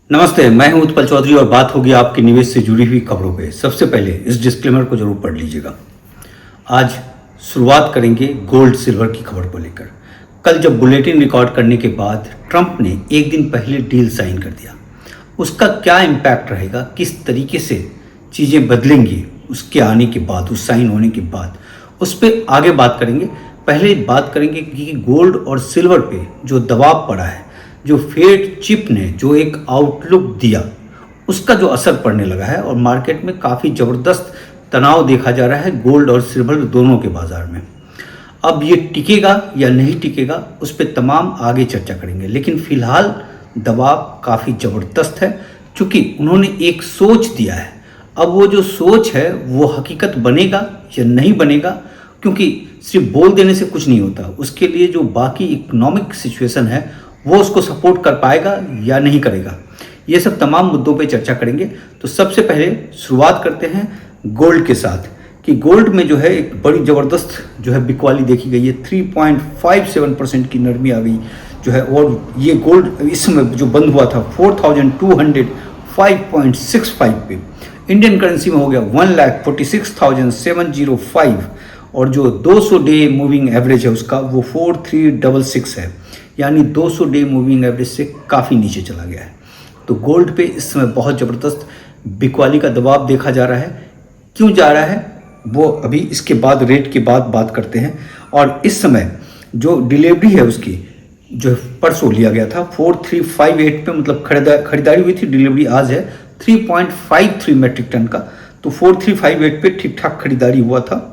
नमस्ते, मैं हूं उत्पल चौधरी और बात होगी आपके निवेश से जुड़ी हुई खबरों पे। सबसे पहले इस डिस्क्लेमर को जरूर पढ़ लीजिएगा। आज शुरुआत करेंगे गोल्ड सिल्वर की खबर को लेकर। कल जब बुलेटिन रिकॉर्ड करने के बाद ट्रंप ने एक दिन पहले डील साइन कर दिया, उसका क्या इम्पैक्ट रहेगा, किस तरीके से चीज़ें बदलेंगी उसके आने के बाद, उस साइन होने के बाद, उस पर आगे बात करेंगे। पहले बात करेंगे कि गोल्ड और सिल्वर पे जो दबाव पड़ा है, जो फेड चिप ने जो एक आउटलुक दिया, उसका जो असर पड़ने लगा है और मार्केट में काफ़ी ज़बरदस्त तनाव देखा जा रहा है गोल्ड और सिल्वर दोनों के बाज़ार में। अब ये टिकेगा या नहीं टिकेगा, उस पर तमाम आगे चर्चा करेंगे, लेकिन फ़िलहाल दबाव काफ़ी ज़बरदस्त है क्योंकि उन्होंने एक सोच दिया है। अब वो जो सोच है वो हकीकत बनेगा या नहीं बनेगा, क्योंकि सिर्फ बोल देने से कुछ नहीं होता, उसके लिए जो बाकी इकोनॉमिक सिचुएशन है वो उसको सपोर्ट कर पाएगा या नहीं करेगा। ये सब तमाम मुद्दों पे चर्चा करेंगे। तो सबसे पहले शुरुआत करते हैं गोल्ड के साथ कि गोल्ड में जो है एक बड़ी ज़बरदस्त जो है बिकवाली देखी गई है। 3.57% की नरमी आ गई जो है, और ये गोल्ड इस समय जो बंद हुआ था 4205.65 पे, इंडियन करेंसी में हो गया 1,46,705, और जो 200 डे मूविंग एवरेज है उसका वो 4366 है, यानी 200 डे मूविंग एवरेज से काफ़ी नीचे चला गया है। तो गोल्ड पे इस समय बहुत ज़बरदस्त बिकवाली का दबाव देखा जा रहा है। क्यों जा रहा है वो अभी इसके बाद रेट के बाद बात करते हैं। और इस समय जो डिलीवरी है उसकी जो परसों लिया गया था 4358 पे, मतलब खरीदारी हुई थी, डिलीवरी आज है 3.53 मेट्रिक टन का। तो 4358 पे ठीक ठाक खरीदारी हुआ था।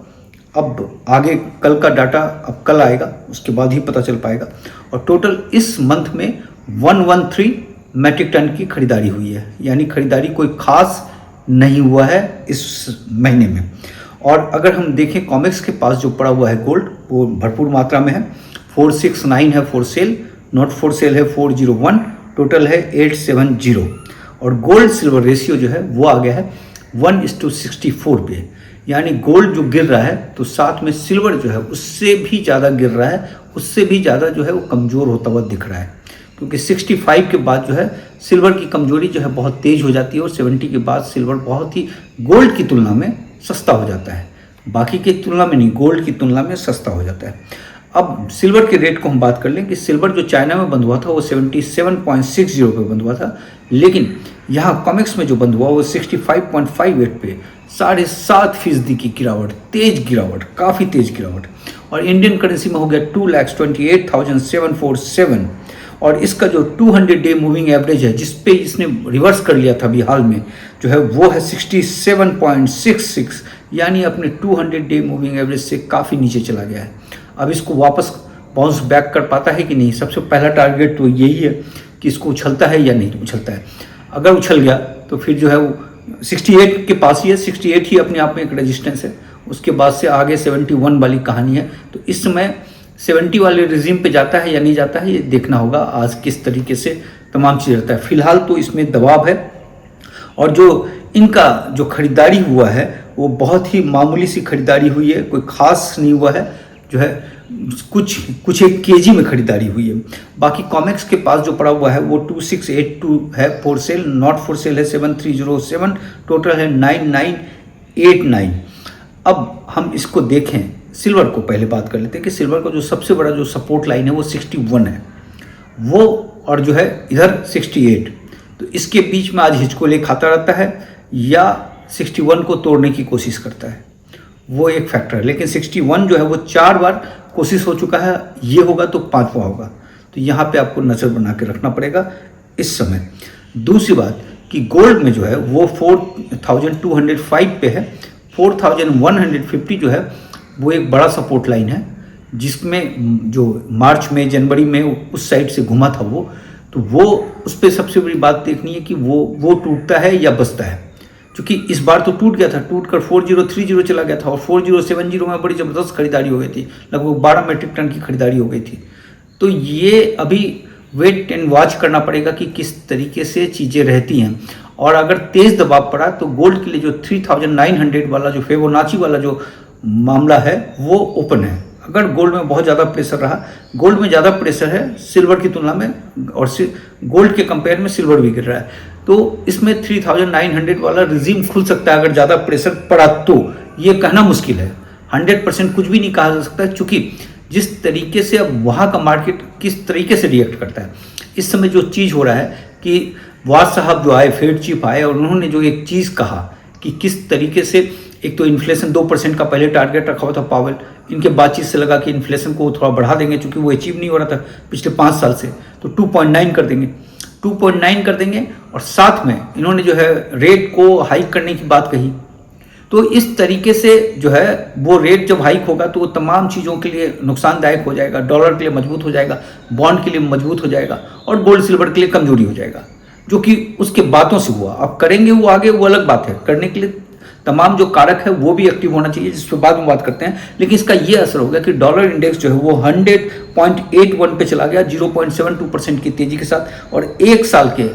अब आगे कल का डाटा अब कल आएगा, उसके बाद ही पता चल पाएगा। और टोटल इस मंथ में 113 मेट्रिक टन की खरीदारी हुई है, यानी खरीदारी कोई खास नहीं हुआ है इस महीने में। और अगर हम देखें कॉमेक्स के पास जो पड़ा हुआ है गोल्ड वो भरपूर मात्रा में है। 469 है for sale, not for sale है 401, टोटल है 870। और गोल्ड सिल्वर रेशियो जो है वो आ गया है 1:64 पे, यानी गोल्ड जो गिर रहा है तो साथ में सिल्वर जो है उससे भी ज़्यादा गिर रहा है, उससे भी ज़्यादा जो है वो कमज़ोर होता हुआ दिख रहा है। क्योंकि 65 के बाद जो है सिल्वर की कमजोरी जो है बहुत तेज़ हो जाती है, और 70 के बाद सिल्वर बहुत ही गोल्ड की तुलना में सस्ता हो जाता है। बाकी की तुलना में नहीं, गोल्ड की तुलना में सस्ता हो जाता है। अब सिल्वर के रेट को हम बात कर लें कि सिल्वर जो चाइना में बंद हुआ था वो 77.60 पे बंद हुआ था, लेकिन यहाँ कॉमेक्स में जो बंद हुआ वो 65.58 पे, 7.5% की गिरावट, तेज गिरावट, काफ़ी तेज गिरावट। और इंडियन करेंसी में हो गया 2,28,747, और इसका जो 200 डे मूविंग एवरेज है जिस पे इसने रिवर्स कर लिया था अभी हाल में जो है वो है 67.66, यानी अपने 200 डे मूविंग एवरेज से काफ़ी नीचे चला गया है। अब इसको वापस बाउंस बैक कर पाता है कि नहीं, सबसे पहला टारगेट तो यही है कि इसको उछलता है या नहीं उछलता है। अगर उछल गया तो फिर जो है वो 68 के पास ही है, 68 ही अपने आप में एक रेजिस्टेंस है। उसके बाद से आगे 71 वाली कहानी है। तो इस समय 70 वाले रिजीम पे जाता है या नहीं जाता है ये देखना होगा आज किस तरीके से तमाम चीज़ रहता है। फिलहाल तो इसमें दबाव है, और जो इनका जो खरीदारी हुआ है वो बहुत ही मामूली सी खरीदारी हुई है, कोई खास नहीं हुआ है। जो है कुछ एक केजी में खरीदारी हुई है। बाकी कॉमेक्स के पास जो पड़ा हुआ है वो 2682 है for sale, not for sale है 7307, टोटल है 9989। अब हम इसको देखें, सिल्वर को पहले बात कर लेते हैं कि सिल्वर का जो सबसे बड़ा जो सपोर्ट लाइन है वो 61 है वो, और जो है इधर 68। तो इसके बीच में आज हिचकोले खाता रहता है या 61 को तोड़ने की कोशिश करता है, वो एक फैक्टर है। लेकिन 61 जो है वो 4 बार कोशिश हो चुका है, ये होगा तो 5वां होगा। तो यहाँ पे आपको नज़र बना के रखना पड़ेगा इस समय। दूसरी बात कि गोल्ड में जो है वो 4205 पे है, 4150 जो है वो एक बड़ा सपोर्ट लाइन है, जिसमें जो मार्च में जनवरी में उस साइड से घुमा था वो उस पर सबसे बड़ी बात देखनी है कि वो टूटता है या बचता है। क्योंकि इस बार तो टूट गया था, टूटकर 4030 चला गया था, और 4070 में बड़ी ज़बरदस्त खरीदारी हो गई थी, लगभग 12 मेट्रिक टन की खरीदारी हो गई थी। तो ये अभी वेट एंड वॉच करना पड़ेगा कि किस तरीके से चीज़ें रहती हैं। और अगर तेज़ दबाव पड़ा तो गोल्ड के लिए जो 3900 वाला जो फिबोनाची वाला जो मामला है वो ओपन है, अगर गोल्ड में बहुत ज़्यादा प्रेशर रहा, गोल्ड में ज़्यादा प्रेशर है सिल्वर की तुलना में, और गोल्ड के कंपेयर में सिल्वर भी गिर रहा है, तो इसमें 3900 वाला रिजीम खुल सकता है अगर ज़्यादा प्रेशर पड़ा तो। ये कहना मुश्किल है, 100% कुछ भी नहीं कहा जा सकता, चूँकि जिस तरीके से अब वहाँ का मार्केट किस तरीके से रिएक्ट करता है। इस समय जो चीज़ हो रहा है कि वाज साहब जो आए, फेड चीफ आए, और उन्होंने जो एक चीज़ कहा कि किस तरीके से, एक तो इन्फ्लेशन 2% का पहले टारगेट रखा हुआ था पावेल, इनके बातचीत से लगा कि इन्फ्लेशन को थोड़ा बढ़ा देंगे, चूँकि वो अचीव नहीं हो रहा था पिछले 5 साल से, तो 2.9 कर देंगे, 2.9 कर देंगे, और साथ में इन्होंने जो है रेट को हाइक करने की बात कही। तो इस तरीके से जो है वो रेट जब हाइक होगा तो वो तमाम चीज़ों के लिए नुकसानदायक हो जाएगा, डॉलर के लिए मजबूत हो जाएगा, बॉन्ड के लिए मजबूत हो जाएगा, और गोल्ड सिल्वर के लिए कमजोरी हो जाएगा, जो कि उसके बातों से हुआ। अब करेंगे वो आगे, वो अलग बात है, करने के लिए तमाम जो कारक है वो भी एक्टिव होना चाहिए, जिस पर बाद में बात करते हैं। लेकिन इसका ये असर हो गया कि डॉलर इंडेक्स जो है वो 100.81 पे चला गया 0.72% की तेजी के साथ, और एक साल के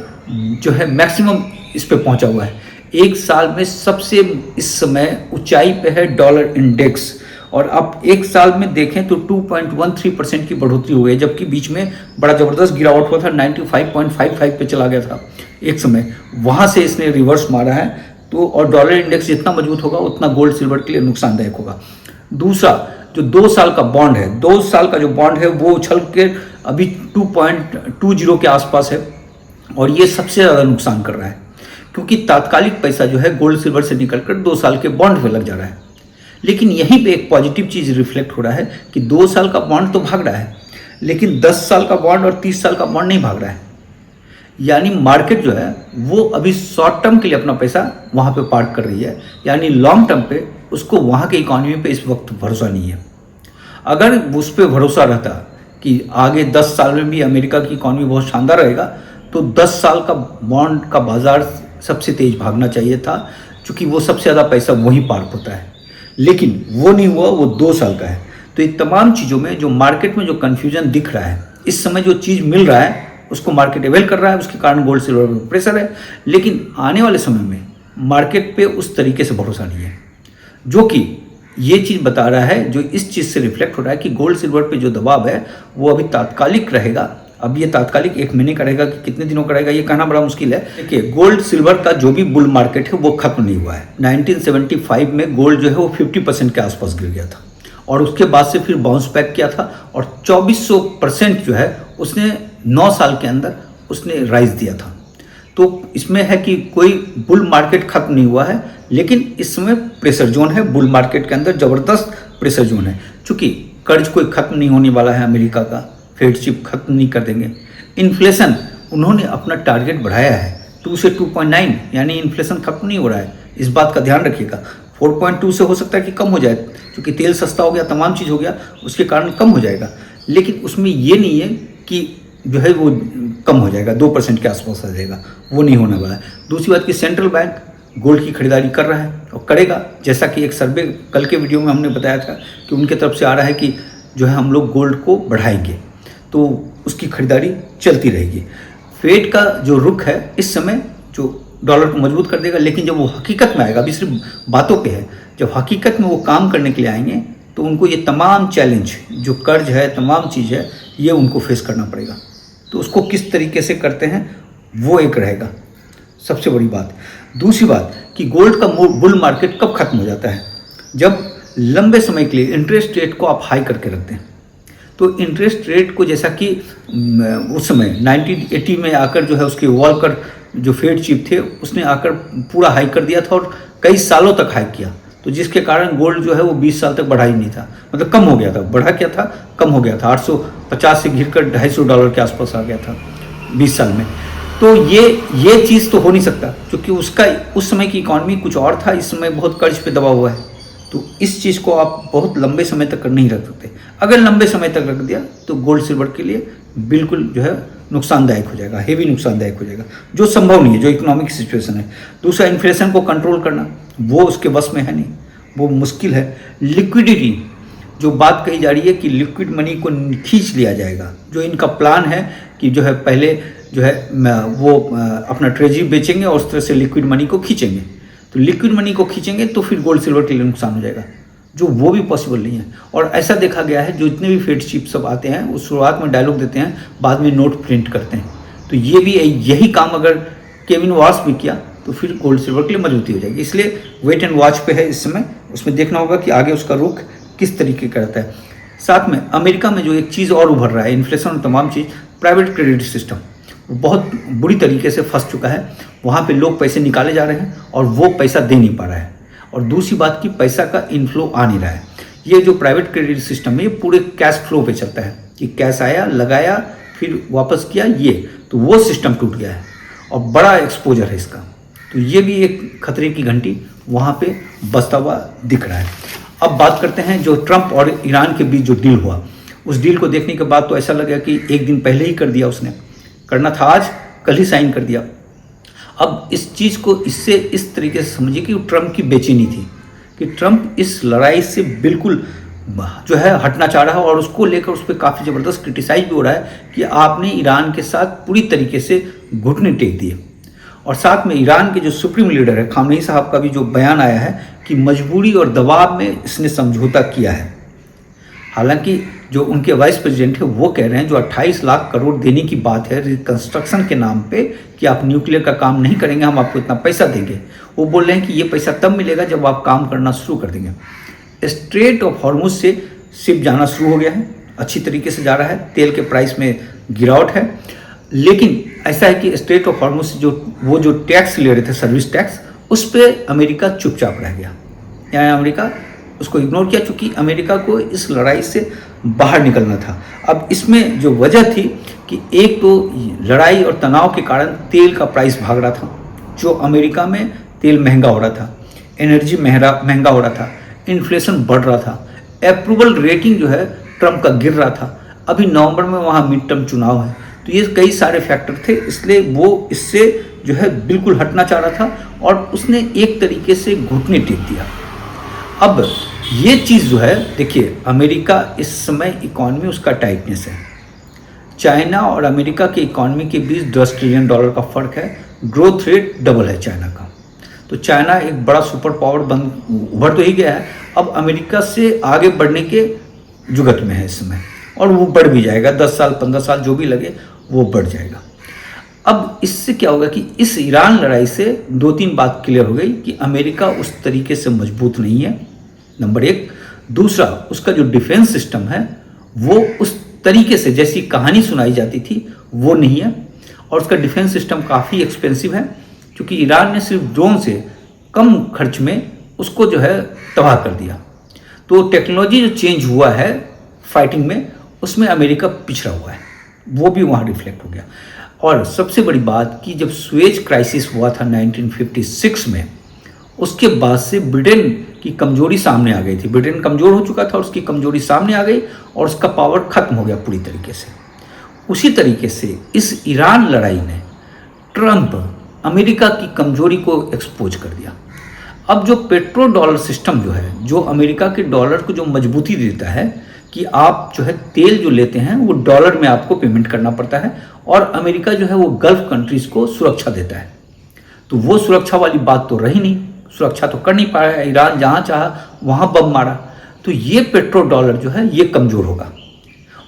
जो है मैक्सिमम इस पे पहुंचा हुआ है। एक साल में सबसे इस समय ऊंचाई पे है डॉलर इंडेक्स, और अब एक साल में देखें तो 2.13% की बढ़ोतरी हुई है, जबकि बीच में बड़ा ज़बरदस्त गिरावट हुआ था, 95.55 पे चला गया था एक समय, वहाँ से इसने रिवर्स मारा है। तो और डॉलर इंडेक्स जितना मजबूत होगा उतना गोल्ड सिल्वर के लिए नुकसानदायक होगा। दूसरा, जो 2 साल का बॉन्ड है, 2 साल का जो बॉन्ड है वो उछल के अभी 2.20 के आसपास है, और ये सबसे ज़्यादा नुकसान कर रहा है, क्योंकि तात्कालिक पैसा जो है गोल्ड सिल्वर से निकलकर 2 साल के बॉन्ड पे लग जा रहा है। लेकिन यहीं पे एक पॉजिटिव चीज़ रिफ्लेक्ट हो रहा है कि 2 साल का बॉन्ड तो भाग रहा है, लेकिन 10 साल का बॉन्ड और 30 साल का बॉन्ड नहीं भाग रहा है। यानी मार्केट जो है वो अभी शॉर्ट टर्म के लिए अपना पैसा वहाँ पे पार्क कर रही है, यानी लॉन्ग टर्म पे उसको वहाँ के इकोनॉमी पे इस वक्त भरोसा नहीं है। अगर उस पर भरोसा रहता कि आगे 10 साल में भी अमेरिका की इकोनॉमी बहुत शानदार रहेगा, तो 10 साल का बॉन्ड का बाजार सबसे तेज भागना चाहिए था, क्योंकि वो सबसे ज़्यादा पैसा वहीं पार्क होता है। लेकिन वो नहीं हुआ, वो 2 साल का है। तो ये तमाम चीज़ों में जो मार्केट में जो कन्फ्यूजन दिख रहा है, इस समय जो चीज़ मिल रहा है उसको मार्केट अवेल कर रहा है, उसके कारण गोल्ड सिल्वर में प्रेशर है। लेकिन आने वाले समय में मार्केट पे उस तरीके से भरोसा नहीं है, जो कि ये चीज़ बता रहा है, जो इस चीज़ से रिफ्लेक्ट हो रहा है कि गोल्ड सिल्वर पे जो दबाव है वो अभी तात्कालिक रहेगा। अब ये तात्कालिक 1 महीने का रहेगा कि कितने दिनों का रहेगा ये कहना बड़ा मुश्किल है। देखिए, गोल्ड सिल्वर का जो भी बुल मार्केट है वो खत्म नहीं हुआ है। 1975 में गोल्ड जो है वो 50% के आसपास गिर गया था, और उसके बाद से फिर बाउंस बैक किया था, और 2400% जो है उसने 9 साल के अंदर उसने राइज दिया था। तो इसमें है कि कोई बुल मार्केट खत्म नहीं हुआ है, लेकिन इस समय प्रेशर जोन है, बुल मार्केट के अंदर ज़बरदस्त प्रेशर जोन है, चूँकि कर्ज कोई खत्म नहीं होने वाला है अमेरिका का, फेड चीफ खत्म नहीं कर देंगे। इन्फ्लेशन उन्होंने अपना टारगेट बढ़ाया है 2 से 2.9, यानी इन्फ्लेशन खत्म नहीं हो रहा है, इस बात का ध्यान रखिएगा। 4.2 से हो सकता है कि कम हो जाए, क्योंकि तेल सस्ता हो गया, तमाम चीज़ हो गया, उसके कारण कम हो जाएगा। लेकिन उसमें ये नहीं है कि जो है वो कम हो जाएगा, 2% के आसपास आ जाएगा, वो नहीं होने वाला है। दूसरी बात कि सेंट्रल बैंक गोल्ड की खरीदारी कर रहा है और करेगा, जैसा कि एक सर्वे कल के वीडियो में हमने बताया था कि उनके तरफ से आ रहा है कि जो है हम लोग गोल्ड को बढ़ाएंगे, तो उसकी खरीदारी चलती रहेगी। फेड का जो रुख है इस समय जो डॉलर को मजबूत कर देगा, लेकिन जब वो हकीकत में आएगा, अभी सिर्फ बातों पे है, जब हकीकत में वो काम करने के लिए आएंगे तो उनको ये तमाम चैलेंज, जो कर्ज है, तमाम चीज़ है, ये उनको फेस करना पड़ेगा। तो उसको किस तरीके से करते हैं वो एक रहेगा सबसे बड़ी बात। दूसरी बात कि गोल्ड का बुल मार्केट कब खत्म हो जाता है, जब लंबे समय के लिए इंटरेस्ट रेट को आप हाई करके रखते हैं। तो इंटरेस्ट रेट को, जैसा कि उस समय 1980 में आकर जो है उसके वॉलकर जो फेड चीफ थे उसने आकर पूरा हाई कर दिया था और कई सालों तक हाई किया, तो जिसके कारण गोल्ड जो है वो 20 साल तक बढ़ा ही नहीं था, मतलब कम हो गया था। बढ़ा क्या था, कम हो गया था, 850 से गिर कर $250 के आसपास आ गया था 20 साल में। तो ये चीज़ तो हो नहीं सकता, क्योंकि उसका उस समय की इकॉनमी कुछ और था, इस समय बहुत कर्ज पे दबा हुआ है। तो इस चीज़ को आप बहुत लंबे समय तक नहीं रख सकते। अगर लंबे समय तक रख दिया तो गोल्ड सिल्वर के लिए बिल्कुल जो है नुकसानदायक हो जाएगा, हेवी नुकसानदायक हो जाएगा, जो संभव नहीं है, जो इकोनॉमिक सिचुएशन है। दूसरा, इन्फ्लेशन को कंट्रोल करना वो उसके बस में है नहीं, वो मुश्किल है। लिक्विडिटी, जो बात कही जा रही है कि लिक्विड मनी को खींच लिया जाएगा, जो इनका प्लान है कि जो है पहले जो है वो अपना ट्रेजरी बेचेंगे और उस तरह से लिक्विड मनी को खींचेंगे। तो लिक्विड मनी को खींचेंगे तो फिर गोल्ड सिल्वर के लिए नुकसान हो जाएगा। जो वो भी पॉसिबल नहीं है। और ऐसा देखा गया है, जो जितने भी फेड चीफ सब आते हैं वो शुरुआत में डायलॉग देते हैं, बाद में नोट प्रिंट करते हैं। तो ये भी यही काम अगर केविन वॉश भी किया तो फिर गोल्ड सिल्वर के लिए मजबूती हो जाएगी। इसलिए वेट एंड वॉच पे है इस समय, उसमें देखना होगा कि आगे उसका रुख किस तरीके का रहता है। साथ में अमेरिका में जो एक चीज़ और उभर रहा है, इन्फ्लेशन और तमाम चीज़, प्राइवेट क्रेडिट सिस्टम बहुत बुरी तरीके से फंस चुका है। वहाँ पे लोग पैसे निकाले जा रहे हैं और वो पैसा दे नहीं पा रहा है। और दूसरी बात की पैसा का इनफ्लो आ नहीं रहा है। ये जो प्राइवेट क्रेडिट सिस्टम है ये पूरे कैश फ्लो पे चलता है कि कैश आया, लगाया, फिर वापस किया, ये तो वो सिस्टम टूट गया है और बड़ा एक्सपोजर है इसका। तो ये भी एक खतरे की घंटी वहाँ पे बजता हुआ दिख रहा है। अब बात करते हैं जो ट्रंप और ईरान के बीच जो डील हुआ, उस डील को देखने के बाद तो ऐसा लगा कि एक दिन पहले ही कर दिया, उसने करना था आज, कल ही साइन कर दिया। अब इस चीज़ को इससे इस तरीके से समझिए कि ट्रंप की बेचैनी थी कि ट्रंप इस लड़ाई से बिल्कुल जो है हटना चाह रहा है और उसको लेकर उस पर काफ़ी ज़बरदस्त क्रिटिसाइज भी हो रहा है कि आपने ईरान के साथ पूरी तरीके से घुटने टेक दिए। और साथ में ईरान के जो सुप्रीम लीडर है खामेनी साहब का भी जो बयान आया है कि मजबूरी और दबाव में इसने समझौता किया है। हालांकि जो उनके वाइस प्रेसिडेंट है वो कह रहे हैं जो 28 लाख करोड़ देने की बात है रिकंस्ट्रक्शन के नाम पे कि आप न्यूक्लियर का काम नहीं करेंगे, हम आपको इतना पैसा देंगे, वो बोल रहे हैं कि ये पैसा तब मिलेगा जब आप काम करना शुरू कर देंगे। स्ट्रेट ऑफ हॉर्मुज से शिप जाना शुरू हो गया है, अच्छी तरीके से जा रहा है, तेल के प्राइस में गिरावट है। लेकिन ऐसा है कि स्ट्रेट ऑफ हॉर्मुज से जो टैक्स ले रहे थे, सर्विस टैक्स, उस पर अमेरिका चुपचाप रह गया, यानी अमेरिका उसको इग्नोर किया, चूँकि अमेरिका को इस लड़ाई से बाहर निकलना था। अब इसमें जो वजह थी कि एक तो लड़ाई और तनाव के कारण तेल का प्राइस भाग रहा था, जो अमेरिका में तेल महंगा हो रहा था, एनर्जी महंगा हो रहा था, इन्फ्लेशन बढ़ रहा था, अप्रूवल रेटिंग जो है ट्रंप का गिर रहा था। अभी नवंबर में वहाँ मिड टर्म चुनाव है, तो ये कई सारे फैक्टर थे, इसलिए वो इससे जो है बिल्कुल हटना चाह रहा था और उसने एक तरीके से घुटने टेक दिया। अब ये चीज़ जो है, देखिए अमेरिका इस समय इकॉनमी उसका टाइटनेस है, चाइना और अमेरिका के इकॉनमी के बीच $10 ट्रिलियन का फ़र्क है, ग्रोथ रेट डबल है चाइना का। तो चाइना एक बड़ा सुपर पावर उभर तो ही गया है, अब अमेरिका से आगे बढ़ने के जुगत में है इस समय, और वो बढ़ भी जाएगा, 10 साल 15 साल जो भी लगे वो बढ़ जाएगा। अब इससे क्या होगा कि इस ईरान लड़ाई से 2-3 बात क्लियर हो गई कि अमेरिका उस तरीके से मजबूत नहीं है, नंबर एक। दूसरा, उसका जो डिफेंस सिस्टम है वो उस तरीके से जैसी कहानी सुनाई जाती थी वो नहीं है, और उसका डिफेंस सिस्टम काफ़ी एक्सपेंसिव है, क्योंकि ईरान ने सिर्फ ड्रोन से कम खर्च में उसको जो है तबाह कर दिया। तो टेक्नोलॉजी जो चेंज हुआ है फाइटिंग में, उसमें अमेरिका पिछड़ा हुआ है, वो भी वहाँ रिफ्लेक्ट हो गया। और सबसे बड़ी बात कि जब सुएज क्राइसिस हुआ था 1956 में, उसके बाद से ब्रिटेन की कमजोरी सामने आ गई थी। ब्रिटेन कमज़ोर हो चुका था और उसकी कमजोरी सामने आ गई और उसका पावर खत्म हो गया पूरी तरीके से। उसी तरीके से इस ईरान लड़ाई ने ट्रंप अमेरिका की कमजोरी को एक्सपोज कर दिया। अब जो पेट्रो डॉलर सिस्टम जो है, जो अमेरिका के डॉलर को जो मजबूती देता है कि आप जो है तेल जो लेते हैं वो डॉलर में आपको पेमेंट करना पड़ता है, और अमेरिका जो है वो गल्फ कंट्रीज़ को सुरक्षा देता है। तो वो सुरक्षा वाली बात तो रही नहीं, सुरक्षा तो कर नहीं पाया, ईरान जहाँ चाहा वहाँ बम मारा। तो ये पेट्रो डॉलर जो है ये कमज़ोर होगा,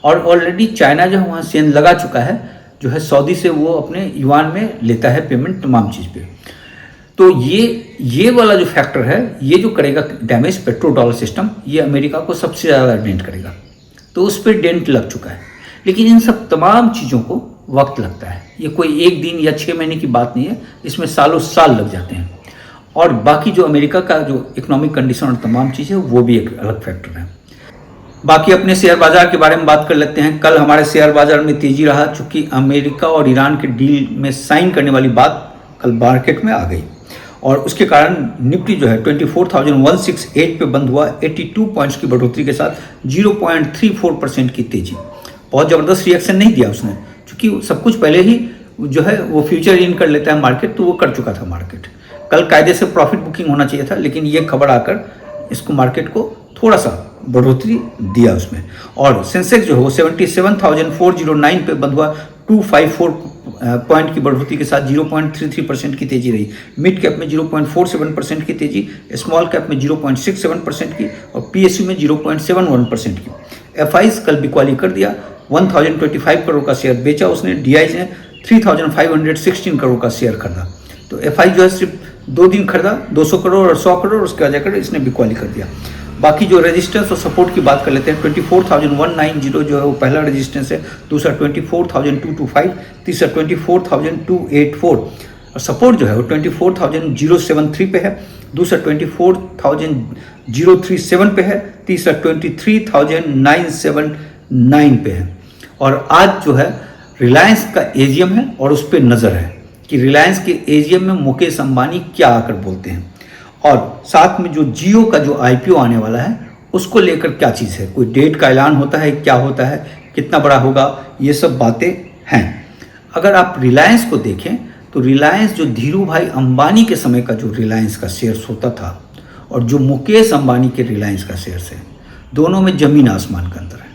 और ऑलरेडी चाइना जो है वहाँ सेंध लगा चुका है, जो है सऊदी से वो अपने युआन में लेता है पेमेंट तमाम चीज़ पे। तो ये वाला जो फैक्टर है, ये जो करेगा डैमेज पेट्रो डॉलर सिस्टम, ये अमेरिका को सबसे ज़्यादा डेंट करेगा। तो उस पर डेंट लग चुका है, लेकिन इन सब तमाम चीज़ों को वक्त लगता है, ये कोई एक दिन या 6 महीने की बात नहीं है, इसमें सालों साल लग जाते हैं। और बाकी जो अमेरिका का जो इकोनॉमिक कंडीशन और तमाम चीज़ें वो भी एक अलग फैक्टर है। बाकी अपने शेयर बाजार के बारे में बात कर लेते हैं। कल हमारे शेयर बाजार में तेज़ी रहा, चूँकि अमेरिका और ईरान के डील में साइन करने वाली बात कल मार्केट में आ गई, और उसके कारण निफ्टी जो है 24,168 पे बंद हुआ, 82 पॉइंट्स की बढ़ोतरी के साथ 0.34% की तेजी। बहुत ज़बरदस्त रिएक्शन नहीं दिया उसने, क्योंकि सब कुछ पहले ही जो है वो फ्यूचर इन कर लेता है मार्केट, तो वो कर चुका था मार्केट। कल कायदे से प्रॉफिट बुकिंग होना चाहिए था, लेकिन ये खबर आकर इसको मार्केट को थोड़ा सा बढ़ोतरी दिया उसमें। और सेंसेक्स जो है वो 77,409 पे बंद हुआ, पॉइंट की बढ़ोतरी के साथ 0.33% की तेजी रही। मिड कैप में 0.47% की तेजी, स्मॉल कैप में 0.67% की और पीएसयू में 0.71% की। एफआईज कल बिकवाली कर दिया, 1025 करोड़ का शेयर बेचा उसने, डीआईज ने 3516 करोड़ का शेयर खरीदा। तो एफआई जो है सिर्फ 2 दिन खरीदा 200 करोड़ और 100 करोड़, उसके बाद जाकर इसने बिकवाली कर दिया। बाकी जो रेजिस्टेंस और सपोर्ट की बात कर लेते हैं, 24,190 जो है वो पहला रेजिस्टेंस है, दूसरा 24,225, तीसरा 24,284 और सपोर्ट जो है वो 24,073 पे है, दूसरा 24,037 पे है, तीसरा 23,979 पे है। और आज जो है रिलायंस का एजीएम है और उस पर नज़र है कि रिलायंस के एजीएम में मुकेश अंबानी क्या आकर बोलते हैं, और साथ में जो जियो का जो आईपीओ आने वाला है उसको लेकर क्या चीज़ है, कोई डेट का ऐलान होता है, क्या होता है, कितना बड़ा होगा, ये सब बातें हैं। अगर आप रिलायंस को देखें तो रिलायंस जो धीरू भाई अंबानी के समय का जो रिलायंस का शेयर्स होता था और जो मुकेश अंबानी के रिलायंस का शेयर्स है, दोनों में ज़मीन आसमान का अंतर है।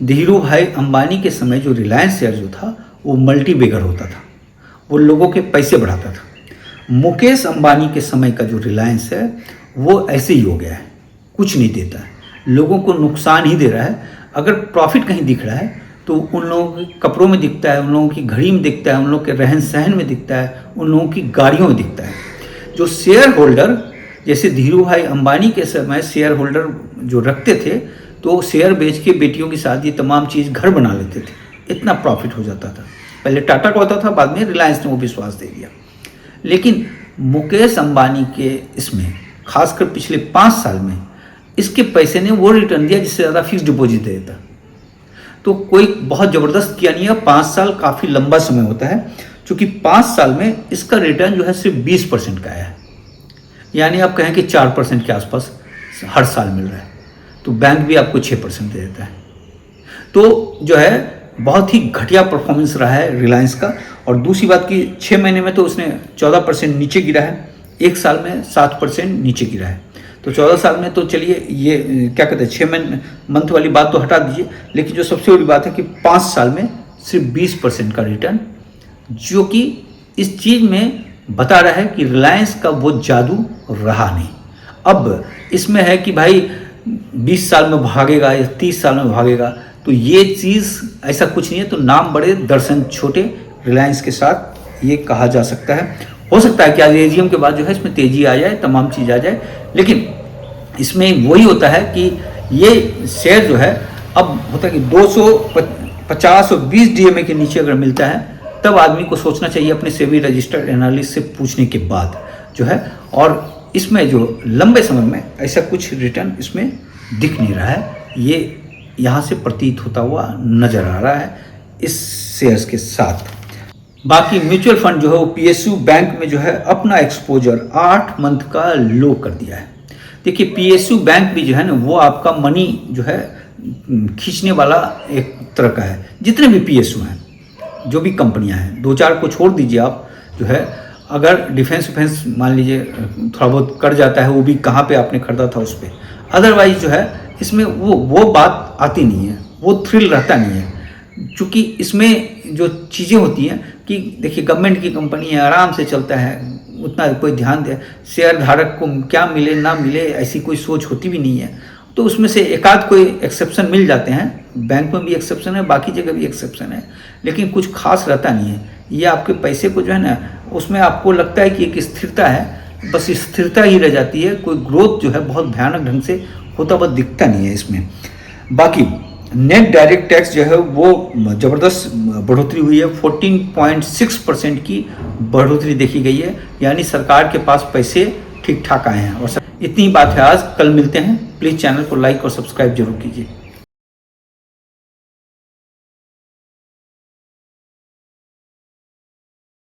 धीरू भाई अंबानी के समय जो रिलायंस शेयर जो था वो मल्टी बेगर होता था, वो लोगों के पैसे बढ़ाता था। मुकेश अंबानी के समय का जो रिलायंस है वो ऐसे ही हो गया है, कुछ नहीं देता है, लोगों को नुकसान ही दे रहा है। अगर प्रॉफिट कहीं दिख रहा है तो उन लोगों के कपड़ों में दिखता है, उन लोगों की घड़ी में दिखता है, उन लोगों के रहन सहन में दिखता है, उन लोगों की गाड़ियों में दिखता है। जो शेयर होल्डर, जैसे धीरू भाई अंबानी के समय शेयर होल्डर जो रखते थे तो शेयर बेच के बेटियों की शादी तमाम चीज़ घर बना लेते थे, इतना प्रॉफिट हो जाता था। पहले टाटा का होता था, बाद में रिलायंस ने वो विश्वास दे दिया। लेकिन मुकेश अंबानी के इसमें खासकर पिछले 5 साल में इसके पैसे ने वो रिटर्न दिया जिससे ज़्यादा फिक्स डिपॉजिट देता। तो कोई बहुत ज़बरदस्त किया नहीं है, 5 साल काफ़ी लंबा समय होता है, क्योंकि 5 साल में इसका रिटर्न जो है सिर्फ 20% का आया है, यानी आप कहें कि 4% के आसपास हर साल मिल रहा है। तो बैंक भी आपको 6% दे देता है। तो जो है बहुत ही घटिया परफॉर्मेंस रहा है रिलायंस का। और दूसरी बात कि 6 महीने में तो उसने 14% नीचे गिरा है, 1 साल में 7% नीचे गिरा है। तो 14 साल में तो चलिए ये क्या कहते हैं 6 मंथ वाली बात तो हटा दीजिए, लेकिन जो सबसे बड़ी बात है कि 5 साल में सिर्फ 20% का रिटर्न, जो कि इस चीज़ में बता रहा है कि रिलायंस का वो जादू रहा नहीं। अब इसमें है कि भाई 20 साल में भागेगा या 30 साल में भागेगा, तो ये चीज़ ऐसा कुछ नहीं है। तो नाम बड़े दर्शन छोटे रिलायंस के साथ ये कहा जा सकता है। हो सकता है कि आज एजीएम के बाद जो है इसमें तेज़ी आ जाए, तमाम चीज़ आ जाए, लेकिन इसमें वही होता है कि ये शेयर जो है अब होता है कि 250 और 20 डीएमए के नीचे अगर मिलता है तब आदमी को सोचना चाहिए अपने सेबी रजिस्टर्ड एनालिस्ट से पूछने के बाद जो है। और इसमें जो लंबे समय में ऐसा कुछ रिटर्न इसमें दिख नहीं रहा है, ये यहाँ से प्रतीत होता हुआ नज़र आ रहा है इस शेयर्स के साथ। बाकी म्यूचुअल फंड जो है वो पीएसयू बैंक में जो है अपना एक्सपोजर 8 मंथ का लो कर दिया है। देखिए पीएसयू बैंक भी जो है ना वो आपका मनी जो है खींचने वाला एक तरह का है। जितने भी पीएसयू हैं, जो भी कंपनियां हैं, 2-4 को छोड़ दीजिए आप, जो है अगर डिफेंस विफेंस मान लीजिए थोड़ा बहुत कर जाता है, वो भी कहाँ पे आपने खरीदा था उस पर, अदरवाइज जो है इसमें वो बात आती नहीं है, वो थ्रिल रहता नहीं है। क्योंकि इसमें जो चीज़ें होती हैं कि देखिए गवर्नमेंट की कंपनी है, आराम से चलता है, उतना कोई ध्यान दे, शेयर धारक को क्या मिले ना मिले ऐसी कोई सोच होती भी नहीं है। तो उसमें से एकाध कोई एक्सेप्शन मिल जाते हैं, बैंक में भी एक्सेप्शन है, बाकी जगह भी एक्सेप्शन है, लेकिन कुछ खास रहता नहीं है। ये आपके पैसे को जो है ना उसमें आपको लगता है कि एक स्थिरता है, बस स्थिरता ही रह जाती है, कोई ग्रोथ जो है बहुत भयानक ढंग से होता हुआ दिखता नहीं है इसमें। बाकी नेट डायरेक्ट टैक्स जो है वो ज़बरदस्त बढ़ोतरी हुई है, 14.6% की बढ़ोतरी देखी गई है, यानी सरकार के पास पैसे ठीक ठाक आए हैं। और इतनी बात है आज, कल मिलते हैं। प्लीज़ चैनल को लाइक और सब्सक्राइब जरूर कीजिए।